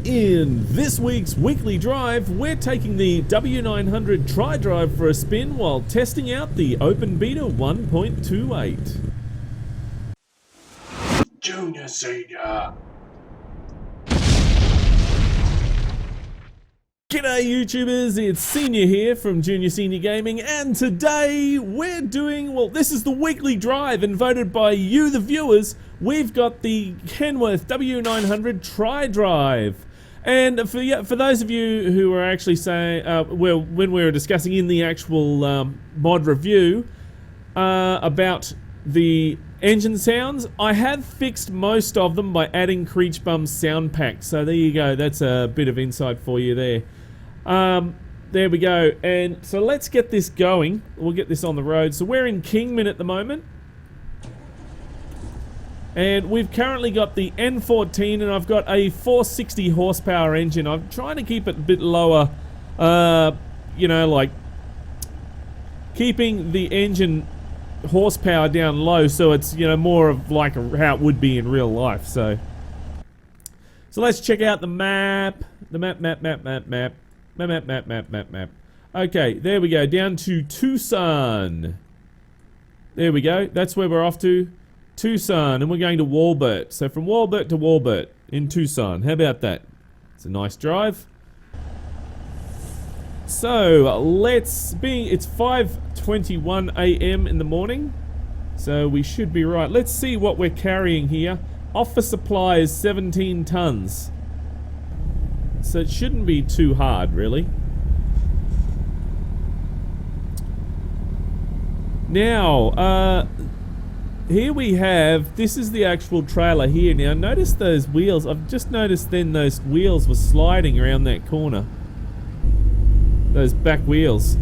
In this week's weekly drive, we're taking the W900 Tri-Drive for a spin while testing out the Open Beta 1.28. Junior Senior. G'day YouTubers, it's Senior here from Junior Senior Gaming, and today we're doing, well, this is the weekly drive, and voted by you the viewers, we've got the Kenworth W900 Tri-Drive. And for those of you who are actually saying, well, when we were discussing in the actual mod review about the engine sounds, I have fixed most of them by adding Creech Bum's sound pack. So there you go, that's a bit of insight for you there. There we go, and so let's get this going. We'll get this on the road. So we're in Kingman at the moment. And we've currently got the N14, and I've got a 460 horsepower engine. I'm trying to keep it a bit lower, you know, like keeping the engine horsepower down low so it's, you know, more of like how it would be in real life. So let's check out the map. The map. Okay, there we go, down to Tucson. There we go, that's where we're off to. Tucson, and we're going to Walbert. So from Walbert to Walbert in Tucson. How about that? It's a nice drive. So it's 5:21 a.m. in the morning. So we should be right. Let's see what we're carrying here. Office supply is 17 tons. So it shouldn't be too hard, really. Now, here we have, this is the actual trailer here. Now notice those wheels. I've just noticed then those wheels were sliding around that corner. Those back wheels.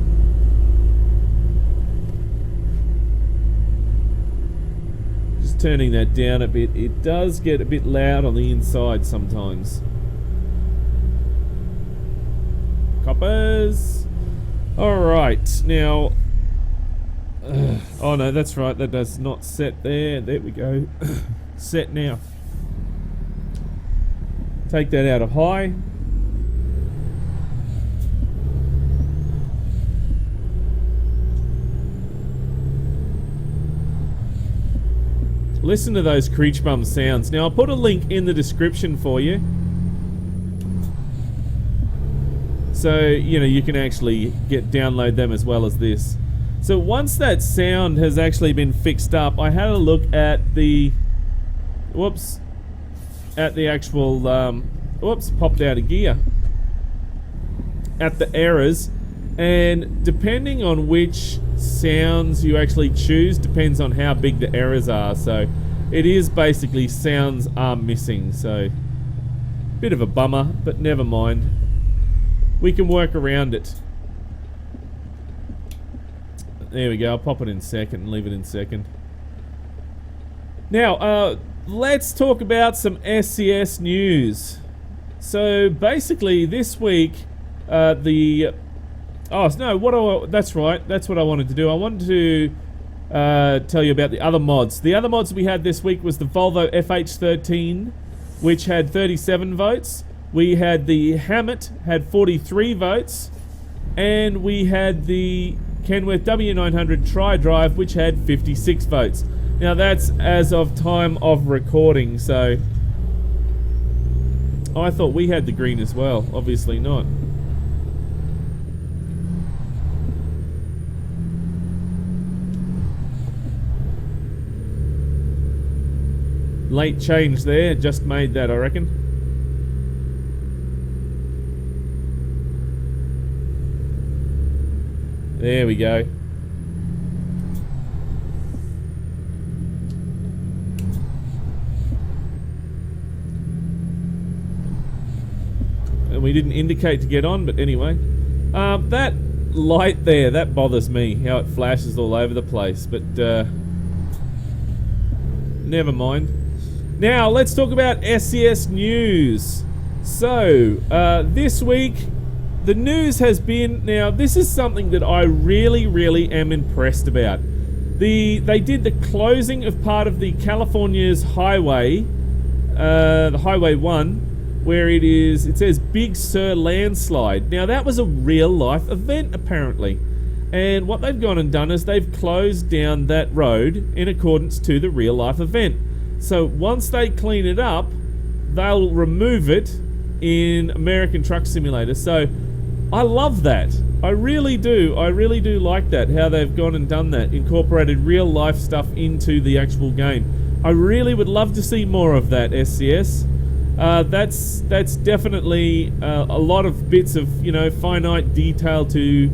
Just turning that down a bit. It does get a bit loud on the inside sometimes. Coppers. Alright, now... oh no, that's right, that does not set there. There we go. Set now. Take that out of high. Listen to those Creech Bum sounds. Now I'll put a link in the description for you. So, you know, you can actually download them as well as this. So once that sound has actually been fixed up, I had a look at the, at the actual, popped out of gear, at the errors, and depending on which sounds you actually choose, depends on how big the errors are. So it is basically sounds are missing, so bit of a bummer, but never mind. We can work around it. There we go, I'll pop it in second and leave it in second. Now, let's talk about some SCS news. So, basically, this week, that's right, that's what I wanted to do. I wanted to tell you about the other mods. The other mods we had this week was the Volvo FH13, which had 37 votes. We had the Hammett, had 43 votes. And we had the Kenworth W900 Tri-Drive, which had 56 votes. Now that's as of time of recording, so I thought we had the green as well. Obviously not. Late change there, just made that, I reckon. There we go. And we didn't indicate to get on, but anyway. That light there, that bothers me, how it flashes all over the place, but never mind. Now, let's talk about SCS news. So, this week, the news has been, now this is something that I really am impressed about. They did the closing of part of the California's highway, the Highway 1, where it says Big Sur landslide. Now that was a real life event apparently, and what they've gone and done is they've closed down that road in accordance to the real life event. So once they clean it up, they'll remove it in American Truck Simulator. So I love that. I really do like that, how they've gone and done that, incorporated real life stuff into the actual game. I really would love to see more of that, SCS. That's definitely a lot of bits of, finite detail to,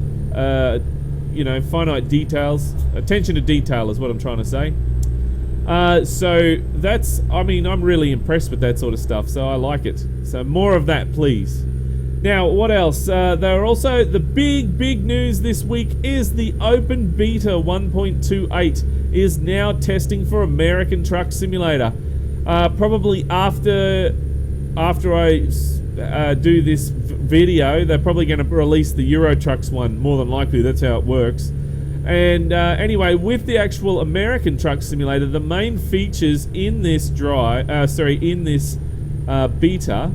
finite details. Attention to detail is what I'm trying to say. So I'm really impressed with that sort of stuff, so I like it. So more of that, please. Now, what else? There are also, the big news this week is the Open Beta 1.28 is now testing for American Truck Simulator. Probably after I do this video, they're probably going to release the Euro Trucks one, more than likely. That's how it works. And anyway, with the actual American Truck Simulator, the main features in this beta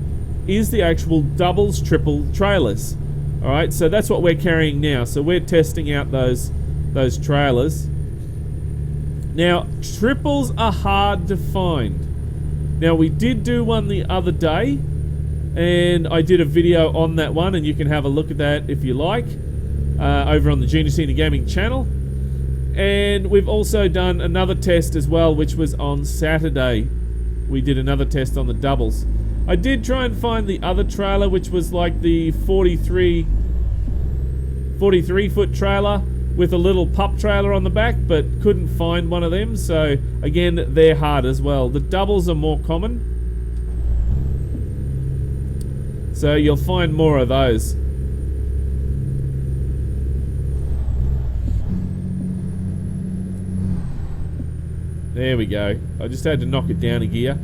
is the actual doubles, triple trailers. All right, so that's what we're carrying now. So we're testing out those trailers. Now, triples are hard to find. Now, we did do one the other day, and I did a video on that one, and you can have a look at that if you like, over on the Junior Senior Gaming channel. And we've also done another test as well, which was on Saturday. We did another test on the doubles. I did try and find the other trailer, which was like the 43 foot trailer with a little pup trailer on the back, but couldn't find one of them. So again, they're hard as well. The doubles are more common, so you'll find more of those. There we go. I just had to knock it down a gear.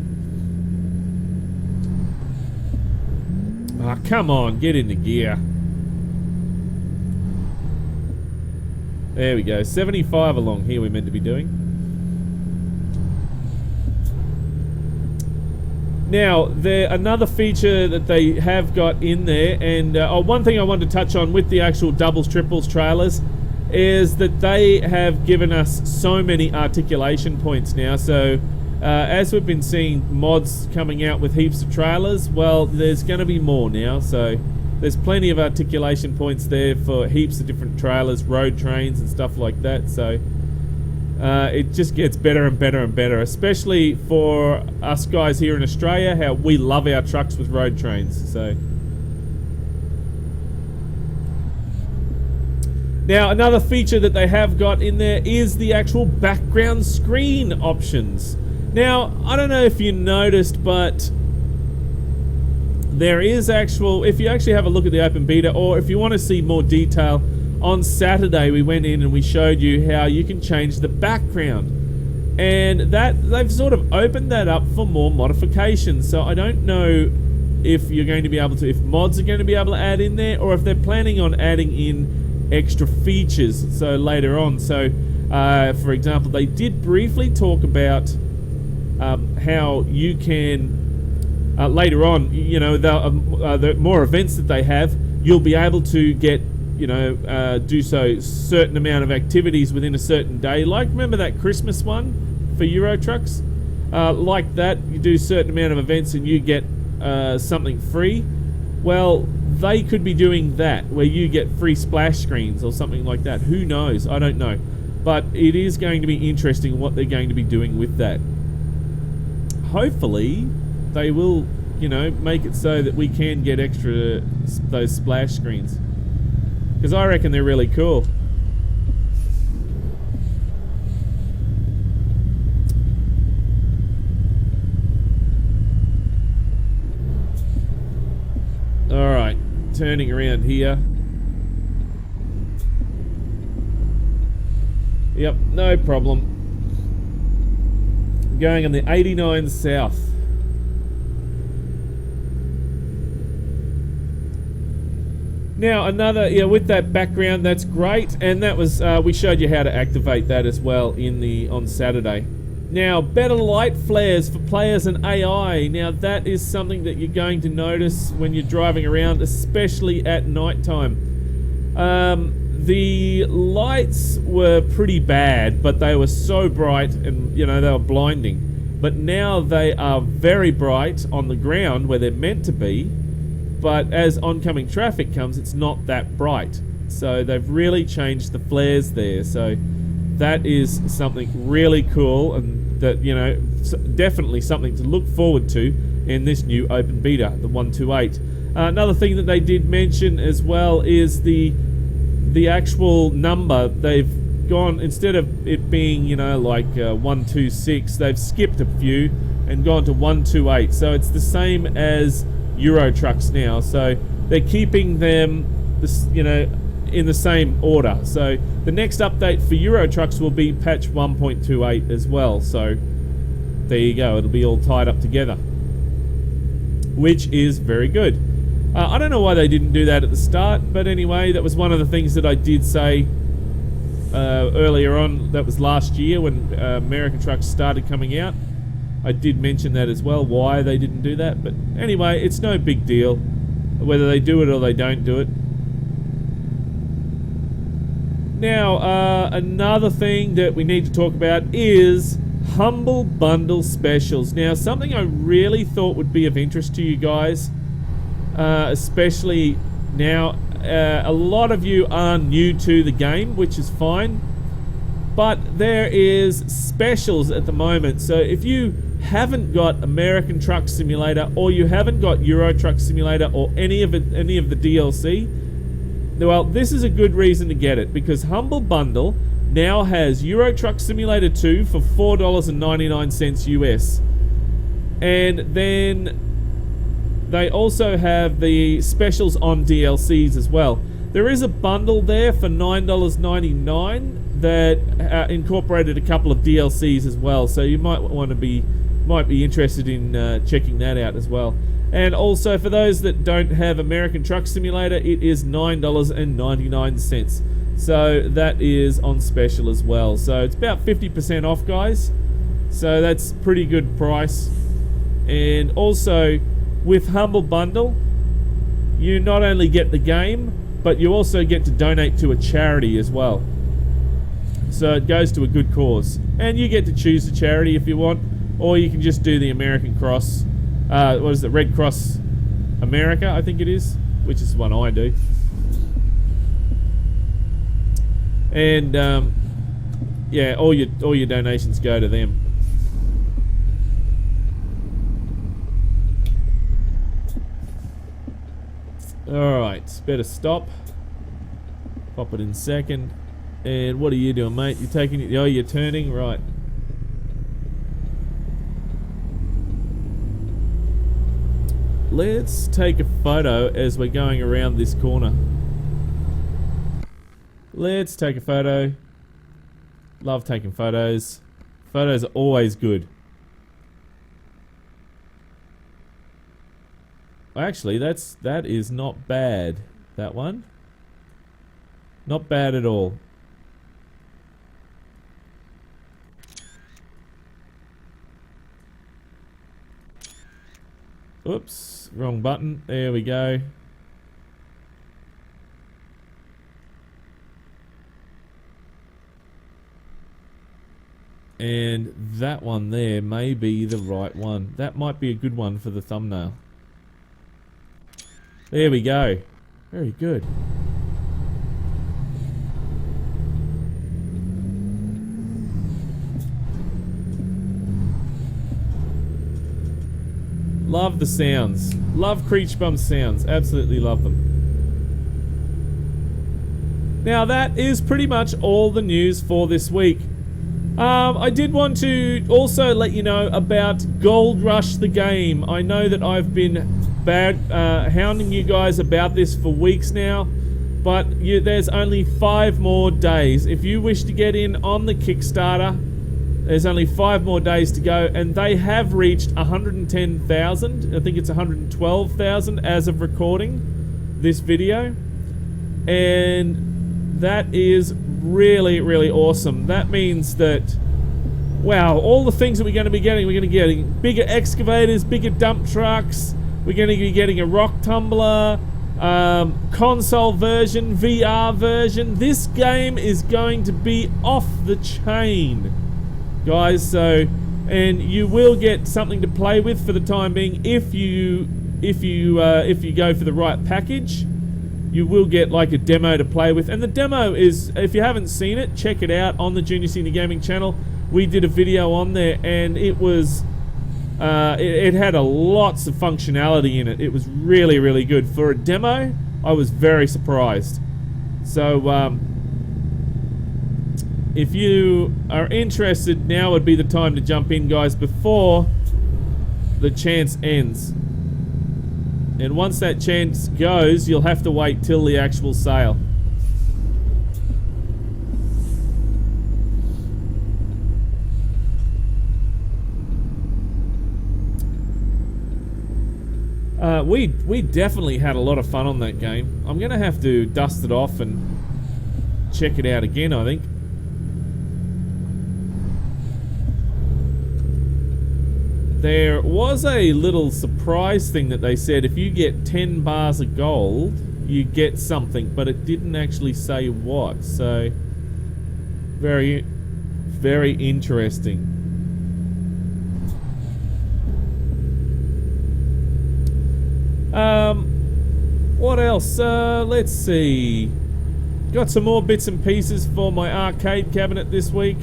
Ah, come on, get into gear. There we go, 75 along here we're meant to be doing. Now, another feature that they have got in there, and one thing I wanted to touch on with the actual doubles, triples trailers, is that they have given us so many articulation points now. So as we've been seeing mods coming out with heaps of trailers, well, there's going to be more now. So there's plenty of articulation points there for heaps of different trailers, road trains and stuff like that. So it just gets better and better and better, especially for us guys here in Australia, how we love our trucks with road trains. So now, another feature that they have got in there is the actual background screen options. Now, I don't know if you noticed, but there is if you actually have a look at the open beta, or if you want to see more detail, on Saturday we went in and we showed you how you can change the background. And that they've sort of opened that up for more modifications. So I don't know if you're going to be able to, if mods are going to be able to add in there, or if they're planning on adding in extra features so later on. So for example, they did briefly talk about how you can later on, the more events that they have, you'll be able to get, do certain amount of activities within a certain day. Like, remember that Christmas one for Euro Trucks? Like that, you do a certain amount of events and you get something free. Well, they could be doing that, where you get free splash screens or something like that. Who knows? I don't know. But it is going to be interesting what they're going to be doing with that. Hopefully, they will, make it so that we can get extra those splash screens. Because I reckon they're really cool. Alright, turning around here. Yep, no problem. Going on the 89 South. Now another, with that background, that's great, and that was we showed you how to activate that as well on Saturday. Now, better light flares for players and AI. Now, that is something that you're going to notice when you're driving around, especially at night time. The lights were pretty bad, but they were so bright and, you know, they were blinding. But now they are very bright on the ground where they're meant to be, but as oncoming traffic comes, it's not that bright. So they've really changed the flares there. So that is something really cool, and that, you know, definitely something to look forward to in this new open beta, the 128. Another thing that they did mention as well is the actual number. They've gone, instead of it being, you know, like 126, they've skipped a few and gone to 128. So it's the same as Euro trucks now. So they're keeping them, you know, in the same order. So the next update for Euro trucks will be patch 1.28 as well. So there you go, it'll be all tied up together, which is very good. I don't know why they didn't do that at the start, but anyway, that was one of the things that I did say earlier on. That was last year when American trucks started coming out. I did mention that as well, why they didn't do that. But anyway, it's no big deal whether they do it or they don't do it. Now, another thing that we need to talk about is Humble Bundle Specials. Now, something I really thought would be of interest to you guys, especially now, a lot of you are new to the game, which is fine, but there is specials at the moment. So if you haven't got American Truck Simulator, or you haven't got Euro Truck Simulator, or any of the DLC, well, this is a good reason to get it, because Humble Bundle now has Euro Truck Simulator 2 for $4.99 US. And then they also have the specials on DLCs as well. There is a bundle there for $9.99 that incorporated a couple of DLCs as well. So you might be interested in checking that out as well. And also, for those that don't have American Truck Simulator, it is $9.99. So that is on special as well. So it's about 50% off, guys. So that's pretty good price. And also, with Humble Bundle, you not only get the game, but you also get to donate to a charity as well. So it goes to a good cause. And you get to choose the charity if you want, or you can just do the American Cross. What is it? Red Cross America, I think it is, which is the one I do. And yeah, all your donations go to them. All right, better stop. Pop it in second. And what are you doing, mate? You're taking it. Oh, you're turning, right? Let's take a photo as we're going around this corner. Let's take a photo. Love taking photos. Photos are always good. Actually, that is not bad. That one. Not bad at all. Oops, wrong button. There we go. And that one there may be the right one. That might be a good one for the thumbnail. There we go. Very good. Love the sounds. Love Creech Bum sounds. Absolutely love them. Now that is pretty much all the news for this week. I did want to also let you know about Gold Rush the game. I know that I've been hounding you guys about this for weeks now, but there's only 5 more days. If you wish to get in on the Kickstarter, there's only 5 more days to go, and they have reached 110,000. I think it's 112,000 as of recording this video. And that is really, really awesome. That means that wow, all the things that we're going to be getting. We're going to be getting bigger excavators, bigger dump trucks. We're going to be getting a rock tumbler, console version, VR version. This game is going to be off the chain, guys. So, and you will get something to play with for the time being if you go for the right package. You will get like a demo to play with, and the demo is, if you haven't seen it, check it out on the Junior Senior Gaming channel. We did a video on there, and it was it had lots of functionality in it. It was really, really good for a demo. I was very surprised. So if you are interested, now would be the time to jump in, guys, before the chance ends. And once that chance goes, you'll have to wait till the actual sale. We definitely had a lot of fun on that game. I'm gonna have to dust it off and check it out again, I think. There was a little surprise thing that they said, if you get 10 bars of gold, you get something, but it didn't actually say what, so very, very interesting. What else? Let's see. Got some more bits and pieces for my arcade cabinet this week.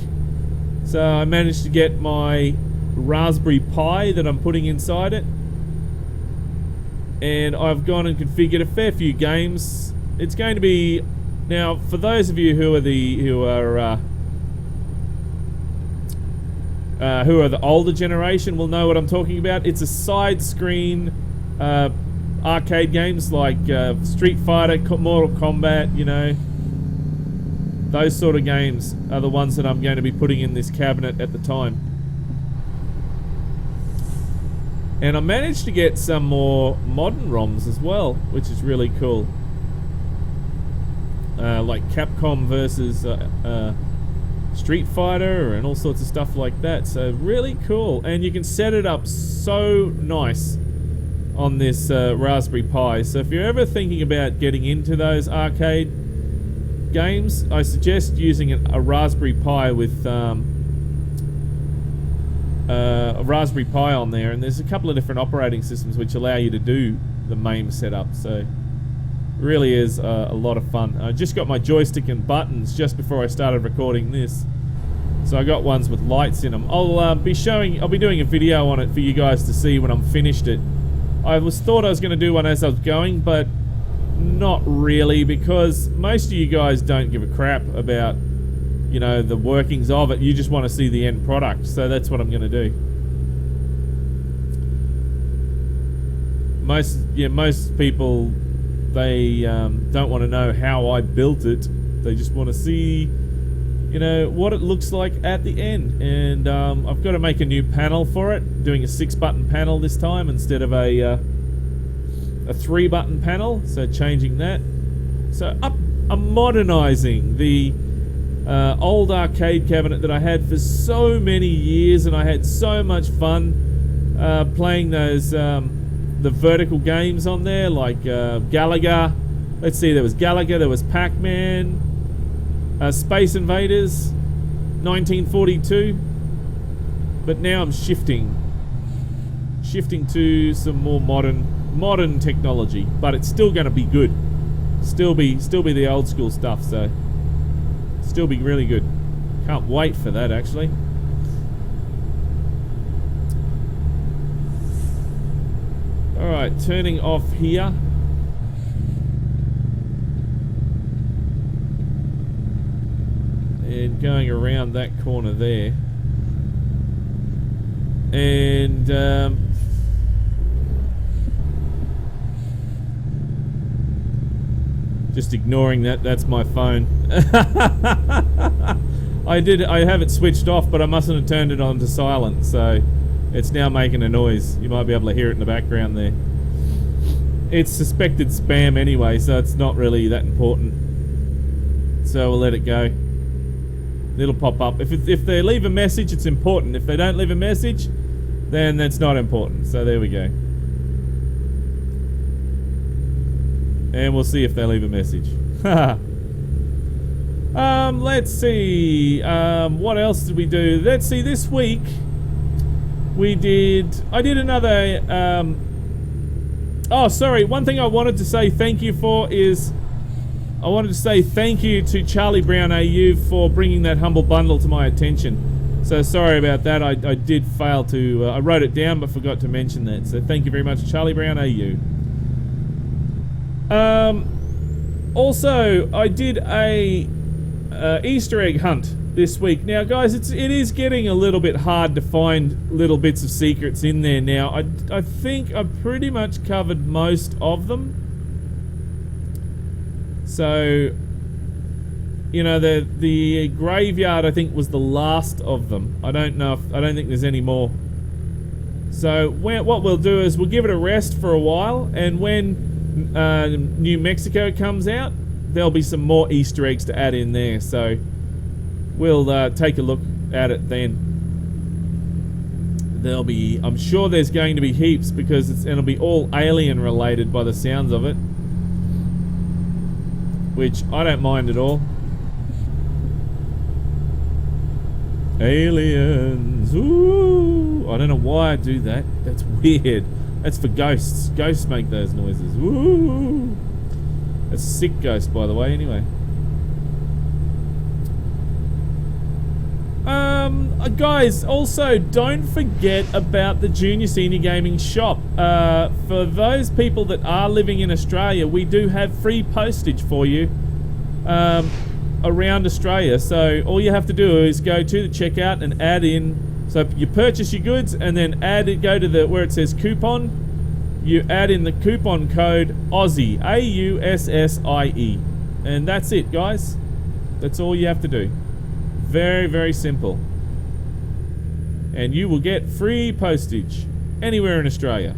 So I managed to get my Raspberry Pi that I'm putting inside it, and I've gone and configured a fair few games. It's going to be, now for those of you who are the older generation will know what I'm talking about. It's a side screen arcade games like Street Fighter, Mortal Kombat, you know, those sort of games are the ones that I'm going to be putting in this cabinet at the time. And I managed to get some more modern ROMs as well, which is really cool. Like Capcom versus Street Fighter and all sorts of stuff like that. So really cool. And you can set it up so nice on this Raspberry Pi. So if you're ever thinking about getting into those arcade games, I suggest using a Raspberry Pi with a Raspberry Pi on there, and there's a couple of different operating systems which allow you to do the MAME setup. So really is a lot of fun. I just got my joystick and buttons just before I started recording this, so I got ones with lights in them. I'll be doing a video on it for you guys to see when I'm finished it. I thought I was going to do one as I was going, but not really, because most of you guys don't give a crap about, you know, the workings of it. You just want to see the end product, so that's what I'm going to do. Most people, they don't want to know how I built it. They just want to see, you know, what it looks like at the end. And I've got to make a new panel for it, doing a 6-button panel this time instead of a 3-button panel, so changing that. So I'm modernizing the old arcade cabinet that I had for so many years, and I had so much fun playing those the vertical games on there, like Galaga. Let's see, there was Galaga, there was Pac-Man, Space Invaders, 1942. But now I'm shifting to some more modern technology, but it's still going to be good. Still be the old school stuff, so still be really good. Can't wait for that, actually. Alright, turning off here. And going around that corner there. And just ignoring that's my phone. I have it switched off, but I mustn't have turned it on to silent, so it's now making a noise. You might be able to hear it in the background there. It's suspected spam anyway, so it's not really that important. So we'll let it go. It'll pop up. If they leave a message, it's important. If they don't leave a message, then that's not important. So there we go. And we'll see if they leave a message. Let's see. What else did we do? Let's see. This week I did another. Oh, sorry. One thing I wanted to say thank you for is I wanted to say thank you to Charlie Brown AU for bringing that humble bundle to my attention. So sorry about that. I did fail to. I wrote it down but forgot to mention that. So thank you very much, Charlie Brown AU. Also, I did a Easter egg hunt this week. Now, guys, it is getting a little bit hard to find little bits of secrets in there now. I think I've pretty much covered most of them. So, you know, the graveyard, I think, was the last of them. I don't think there's any more. So what we'll do is we'll give it a rest for a while, and when New Mexico comes out, there'll be some more Easter eggs to add in there. So we'll take a look at it then. I'm sure there's going to be heaps, because it'll be all alien related by the sounds of it, which I don't mind at all. Aliens, ooh! I don't know why I do that. That's weird. That's for ghosts. Ghosts make those noises. Ooh! That's a sick ghost, by the way, anyway. Guys, also, don't forget about the Junior Senior Gaming shop. For those people that are living in Australia, we do have free postage for you around Australia. So all you have to do is go to the checkout and add in. So you purchase your goods and then go to where it says coupon. You add in the coupon code Aussie, AUSSIE, and that's it, guys. That's all you have to do. Very, very simple. And you will get free postage anywhere in Australia.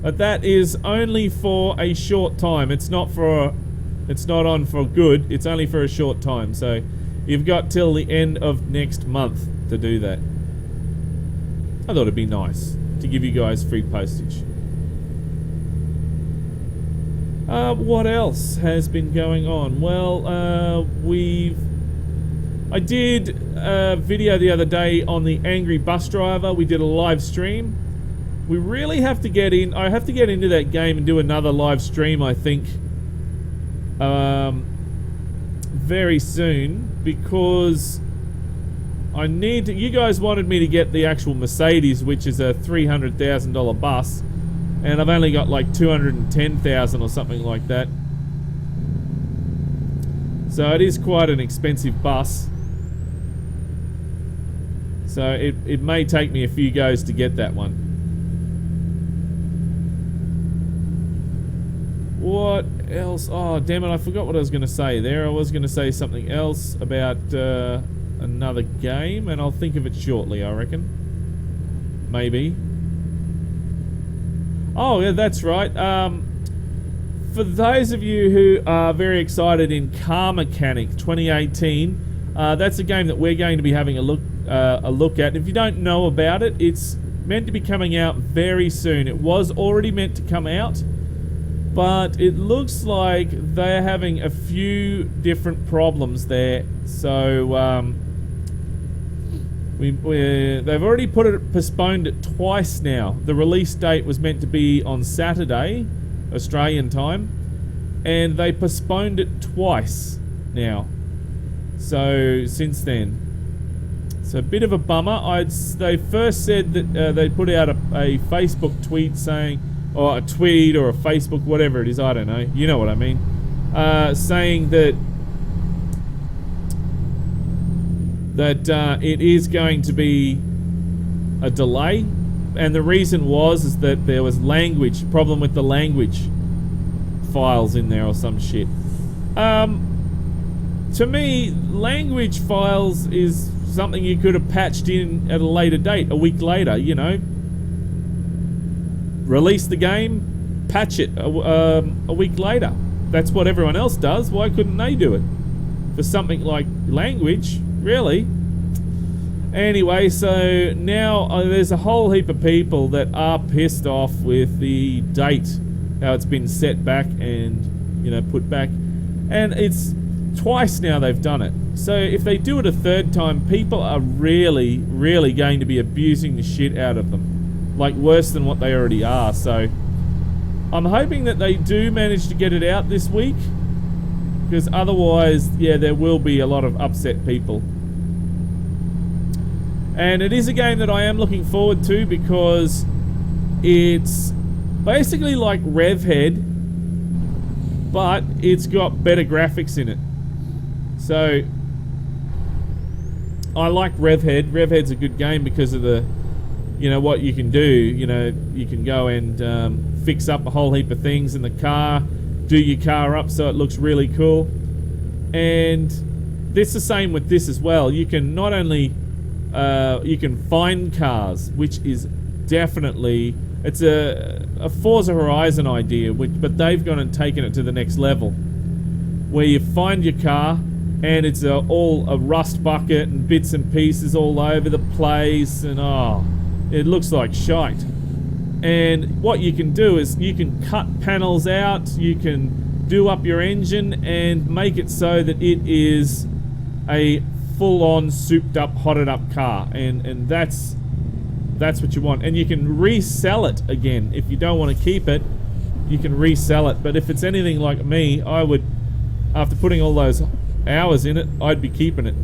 But that is only for a short time. It's not on for good. It's only for a short time. So you've got till the end of next month to do that. I thought it'd be nice to give you guys free postage. What else has been going on? Well, I did a video the other day on the angry bus driver. We did a live stream. We really have to get in. I have to get into that game and do another live stream, I think, very soon, because I need to. You guys wanted me to get the actual Mercedes, which is a $300,000 bus, and I've only got like 210,000 or something like that. So it is quite an expensive bus. So it may take me a few goes to get that one. What else? Oh, damn it, I forgot what I was going to say there. I was going to say something else about another game, and I'll think of it shortly, I reckon. Maybe. Oh, yeah, that's right. For those of you who are very excited in Car Mechanic 2018, that's a game that we're going to be having a look at. If you don't know about it, it's meant to be coming out very soon. It was already meant to come out, but it looks like they're having a few different problems there. So they've already postponed it twice now. The release date was meant to be on Saturday, Australian time, and they postponed it twice now. So since then, so a bit of a bummer. They first said that they put out a Facebook tweet saying, or a tweet or a Facebook, whatever it is, I don't know. You know what I mean? Saying that it is going to be a delay, and the reason is that there was problem with the language files in there or some shit. To me, language files is something you could have patched in at a later date, a week later, you know. Release the game, patch it a week later. That's what everyone else does. Why couldn't they do it for something like language, really. Anyway, so now there's a whole heap of people that are pissed off with the date, how it's been set back and, you know, put back. And it's twice now they've done it. So if they do it a third time, people are really, really going to be abusing the shit out of them. Like worse than what they already are. So I'm hoping that they do manage to get it out this week. Because otherwise, yeah, there will be a lot of upset people. And it is a game that I am looking forward to because it's basically like Revhead, but it's got better graphics in it. So I like Revhead. Revhead's a good game because of the, you know, what you can do. You know, you can go and fix up a whole heap of things in the car, do your car up so it looks really cool. And it's the same with this as well. You can not only you can find cars, which is definitely, it's a Forza Horizon idea, but they've gone and taken it to the next level, where you find your car and it's all a rust bucket and bits and pieces all over the place, and oh, it looks like shite. And what you can do is you can cut panels out, you can do up your engine and make it so that it is a full-on souped up, hotted up car, and that's what you want. And you can resell it again if you don't want to keep it. You can resell it, but if it's anything like me, I would, after putting all those hours in it, I'd be keeping it.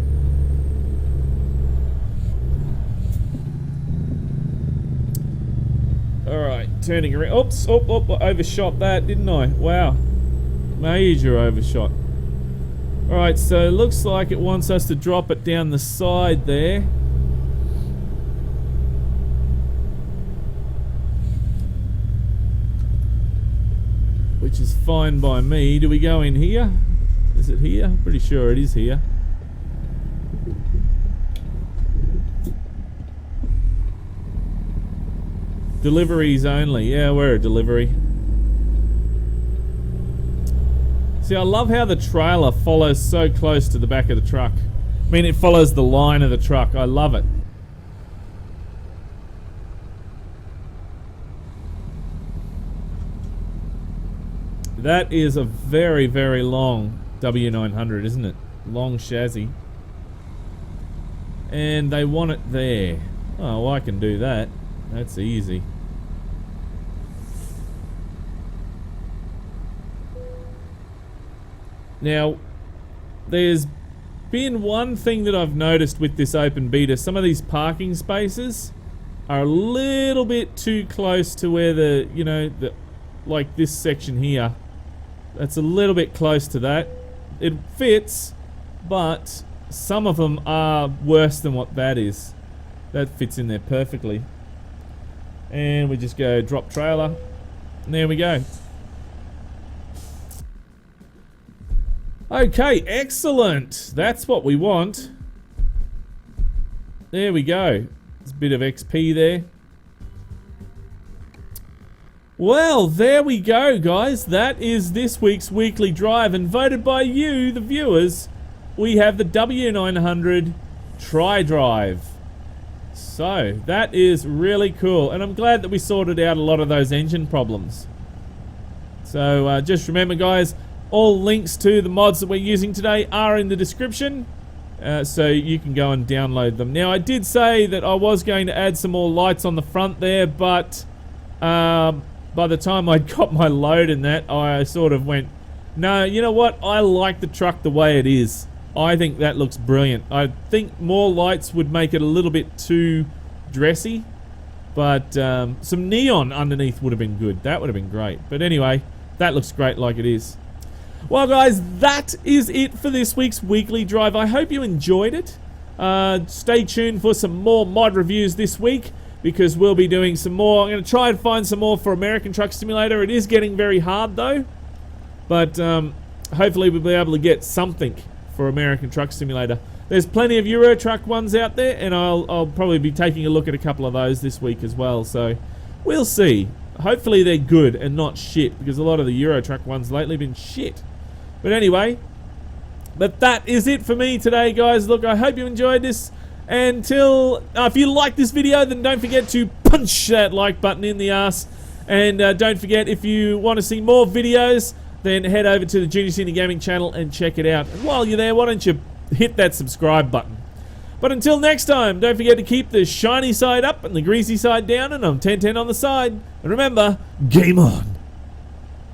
Alright, turning around. Oops, I overshot that, didn't I? Wow, major overshot. Alright, so it looks like it wants us to drop it down the side there. Which is fine by me. Do we go in here? Is it here? Pretty sure it is here. Deliveries only. Yeah, we're a delivery. See, I love how the trailer follows so close to the back of the truck. I mean, it follows the line of the truck. I love it. That is a very, very long W900, isn't it? Long chassis. And they want it there. Oh, well, I can do that. That's easy. Now, there's been one thing that I've noticed with this open beta. Some of these parking spaces are a little bit too close to where the, you know, like this section here. That's a little bit close to that. It fits, but some of them are worse than what that is. That fits in there perfectly. And we just go drop trailer. And there we go. Okay, excellent. That's what we want. There we go. There's a bit of XP there. Well, there we go, guys. That is this week's weekly drive, and voted by you, the viewers, we have the W900 Tri-Drive. So, that is really cool, and I'm glad that we sorted out a lot of those engine problems. So, just remember, guys, all links to the mods that we're using today are in the description, so you can go and download them. Now, I did say that I was going to add some more lights on the front there, but by the time I got my load in that, I sort of went, no, you know what? I like the truck the way it is. I think that looks brilliant. I think more lights would make it a little bit too dressy, but some neon underneath would have been good. That would have been great. But anyway, that looks great like it is. Well, guys, that is it for this week's weekly drive. I hope you enjoyed it. Stay tuned for some more mod reviews this week, because we'll be doing some more. I'm going to try and find some more for American Truck Simulator. It is getting very hard, though. But hopefully we'll be able to get something for American Truck Simulator. There's plenty of Euro Truck ones out there, and I'll probably be taking a look at a couple of those this week as well. So we'll see. Hopefully they're good and not shit, because a lot of the Euro Truck ones lately have been shit. But anyway, But that is it for me today, guys. Look, I hope you enjoyed this. Until, if you like this video, then don't forget to punch that like button in the ass. And don't forget, if you want to see more videos, then head over to the Junior Senior Gaming channel and check it out. And while you're there, why don't you hit that subscribe button? But until next time, don't forget to keep the shiny side up and the greasy side down, and I'm 10-10 on the side. And remember, game on.